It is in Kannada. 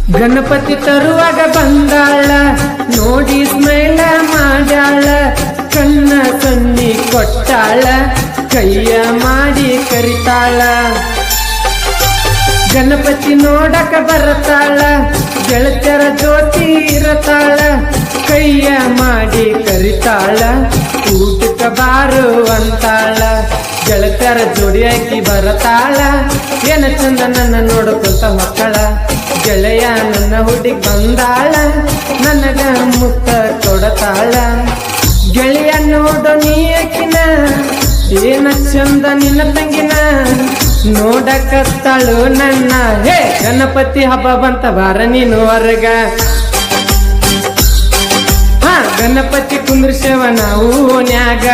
ಗಣಪತಿ ತರುವಾಗ ಬಂದಾಳ ನೋಡಿ ಸ್ಮೈಲ ಮಾಡ್ಯಾಳ ಕಣ್ಣ ಸಣ್ಣಿ ಕೊಟ್ಟಾಳ ಕೈಯ ಮಾಡಿ ಕರಿತಾಳ ಗಣಪತಿ ನೋಡಕ ಬರತಾಳ ಗೆಳತ್ಯರ ಜೋತಿ ಇರತಾಳ ಕೈಯ ಮಾಡಿ ಕರಿತಾಳ ಊಟಕ್ಕ ಬಾರು ಅಂತಾಳ ಗೆಳತ್ಯರ ಜೋಡಿ ಹಾಕಿ ಬರತಾಳ ಏನ ಚಂದ ನನ್ನ ನೋಡ್ಕೊಂತ ಮಕ್ಕಳ ಗೆಳೆಯ ನನ್ನ ಹುಡುಗಿ ಬಂದಾಳ ನನಗ ಮುತ್ತ ಕೊಡತಾಳ ಗೆಳೆಯ ನೋಡು ನೀಯಕಿನ ಏನ ಚಂದ ನಿನ್ನ ತಂಗಿನ ನೋಡಕತ್ತಾಳು ನನ್ನ ಹೇ ಗಣಪತಿ ಹಬ್ಬ ಬಂತ ಬಾರ ನೀನು ಹೊರಗ ಗಣಪತಿ ಕುಂದ್ರಸೇವ ನಾವು ನ್ಯಾಗ